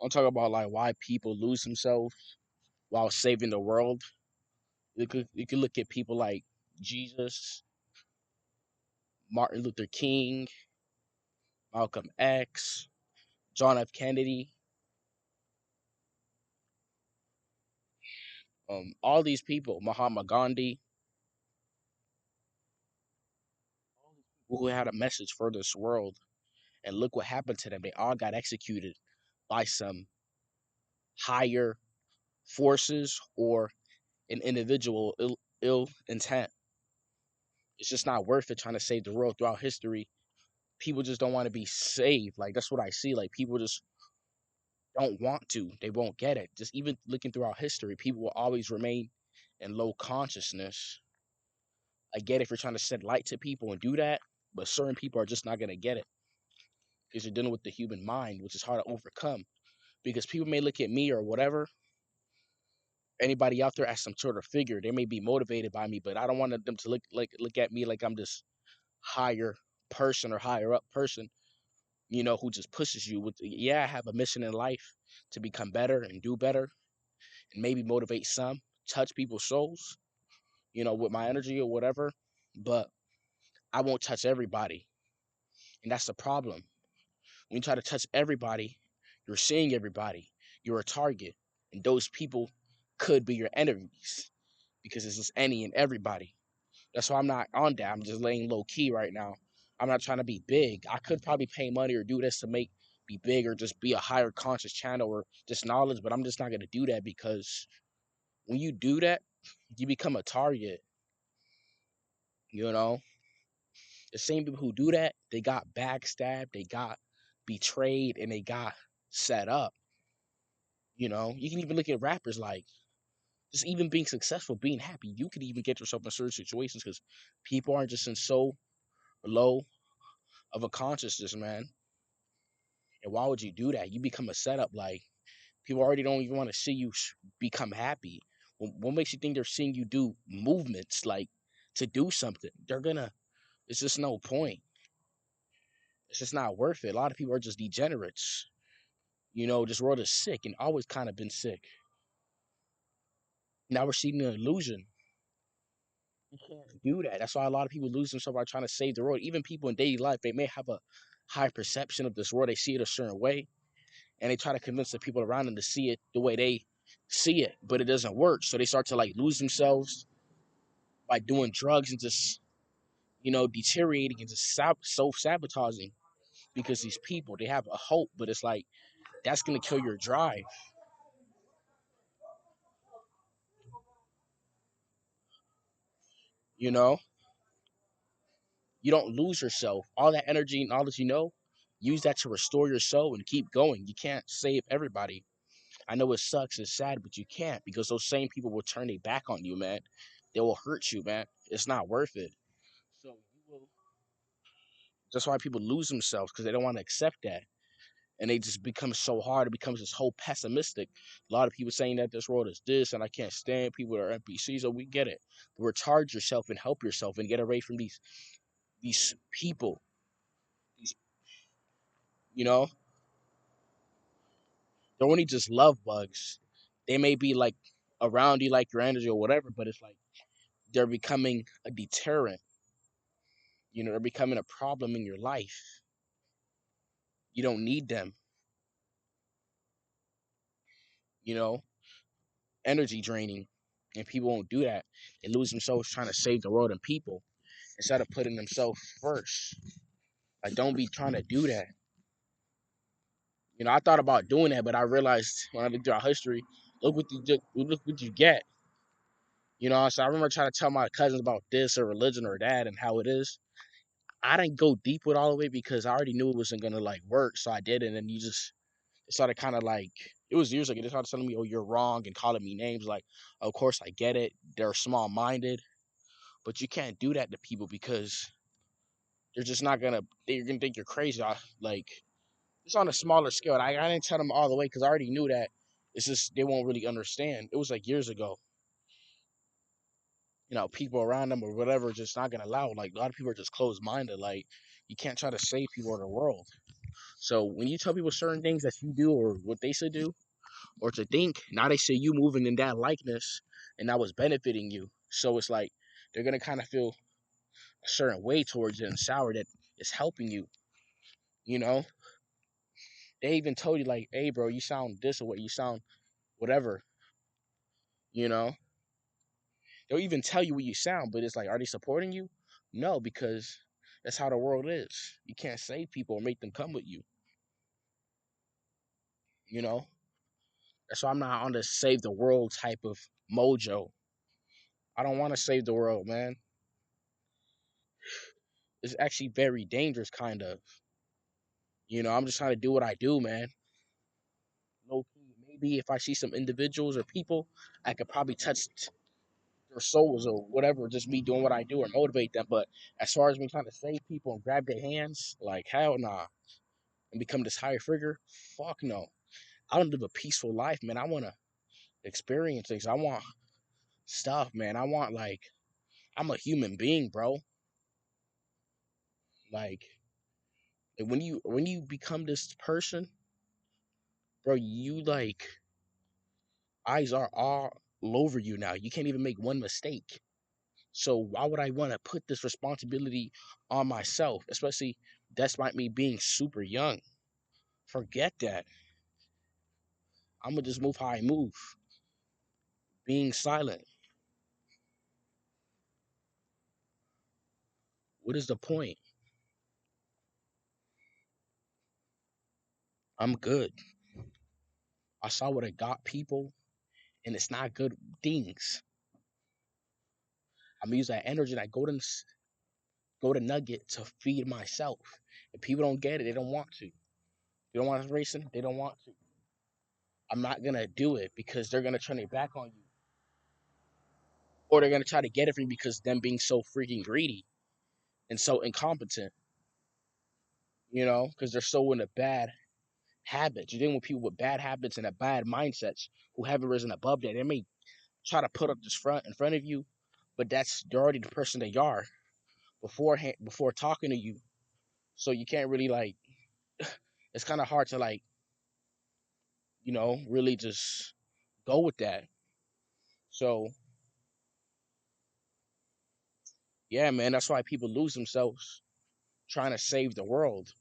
I'm talking about like why people lose themselves while saving the world. You could look at people like Jesus, Martin Luther King, Malcolm X, John F. Kennedy, all these people, Mahatma Gandhi, who had a message for this world. And look what happened to them. They all got executed by some higher forces or an individual ill intent. It's just not worth it trying to save the world throughout history. People just don't want to be saved. Like that's what I see. Like people just don't want to. They won't get it. Just even looking throughout history, people will always remain in low consciousness. I get if you're trying to send light to people and do that, but certain people are just not gonna get it because you're dealing with the human mind, which is hard to overcome. Because people may look at me or whatever, anybody out there as some sort of figure. They may be motivated by me, but I don't want them to look at me like I'm this higher person or higher up person, who just pushes you with yeah, I have a mission in life to become better and do better and maybe motivate some, touch people's souls, with my energy or whatever. But I won't touch everybody. And that's the problem. When you try to touch everybody, you're seeing everybody. You're a target. And those people could be your enemies because it's just any and everybody. That's why I'm not on that. I'm just laying low key right now. I'm not trying to be big. I could probably pay money or do this to make be big or just be a higher conscious channel or just knowledge, but I'm just not gonna do that because when you do that, you become a target. You know, the same people who do that, they got backstabbed, they got betrayed, and they got set up. You can even look at rappers like just even being successful, being happy. You could even get yourself in certain situations because people aren't just in so low of a consciousness, man. And why would you do that? You become a setup. Like people already don't even want to see you become happy. What makes you think they're seeing you do movements like to do something? They're gonna. It's just no point. It's just not worth it. A lot of people are just degenerates. This world is sick and always kind of been sick. Now we're seeing an illusion. You can't do that. That's why a lot of people lose themselves by trying to save the world. Even people in daily life, they may have a high perception of this world. They see it a certain way, and they try to convince the people around them to see it the way they see it, but it doesn't work. So they start to like lose themselves by doing drugs and just deteriorating and just self sabotaging because these people they have a hope, but it's like that's gonna kill your drive. You know, you don't lose yourself. All that energy and all that use that to restore your soul and keep going. You can't save everybody. I know it sucks, it's sad, but you can't because those same people will turn their back on you, man. They will hurt you, man. It's not worth it. So you will. That's why people lose themselves because they don't want to accept that, and they just become so hard. It becomes this whole pessimistic. A lot of people saying that this world is this, and I can't stand people that are NPCs. So we get it. Recharge yourself and help yourself and get away from these people. These you know they're only just love bugs. They may be like around you like your energy or whatever, but it's like they're becoming a deterrent. They're becoming a problem in your life. You don't need them. You know, energy draining, and people won't do that. They lose themselves trying to save the world and people instead of putting themselves first. Like, don't be trying to do that. I thought about doing that, but I realized when I looked through our history, look what you get. So I remember trying to tell my cousins about this or religion or that and how it is. I didn't go deep with all of it because I already knew it wasn't gonna like work, so I did it. And then it started kind of like it was years ago. They started telling me, "Oh, you're wrong," and calling me names. Like, of course I get it. They're small minded, but you can't do that to people because they're just not gonna. They're gonna think you're crazy. Like it's on a smaller scale. I didn't tell them all the way because I already knew that. It's just they won't really understand. It was like years ago. People around them or whatever just not gonna allow. Like a lot of people are just closed minded. Like you can't try to save people in the world. So when you tell people certain things that you do or what they should do or to think, now they see you moving in that likeness and that was benefiting you. So it's like they're gonna kind of feel a certain way towards it and sour that it's helping you. You know, they even told you like, "Hey, bro, you sound this or what you sound whatever." You know, they'll even tell you what you sound, but it's like, are they supporting you? No, because that's how the world is. You can't save people or make them come with you. You know, that's why I'm not on the save the world type of mojo. I don't want to save the world, man. It's actually very dangerous, kind of. I'm just trying to do what I do, man. Low key, maybe if I see some individuals or people, I could probably touch their souls or whatever, just me doing what I do or motivate them. But as far as me trying to save people and grab their hands, like hell nah, and become this higher figure, fuck no. I want to live a peaceful life, man. I want to experience things. I want stuff, man. I want like I'm a human being, bro. Like when you become this person, bro, you like eyes are all over you now. You can't even make one mistake. So why would I want to put this responsibility on myself, especially despite me being super young? Forget that. I'm gonna just move how I move, being silent. What is the point? I'm good. I saw what it got people, and it's not good things. I'm gonna use that energy, that golden nugget, to feed myself. If people don't get it, they don't want to. They don't want us racing. They don't want to. I'm not gonna do it because they're gonna turn their back on you, or they're gonna try to get it from you because them being so freaking greedy and so incompetent. Because they're so into bad habits. You're dealing with people with bad habits and a bad mindsets who haven't risen above that. They may try to put up this front in front of you, but they're already the person they are beforehand before talking to you. So you can't really like. It's kind of hard to like really just go with that. So yeah, man, that's why people lose themselves trying to save the world.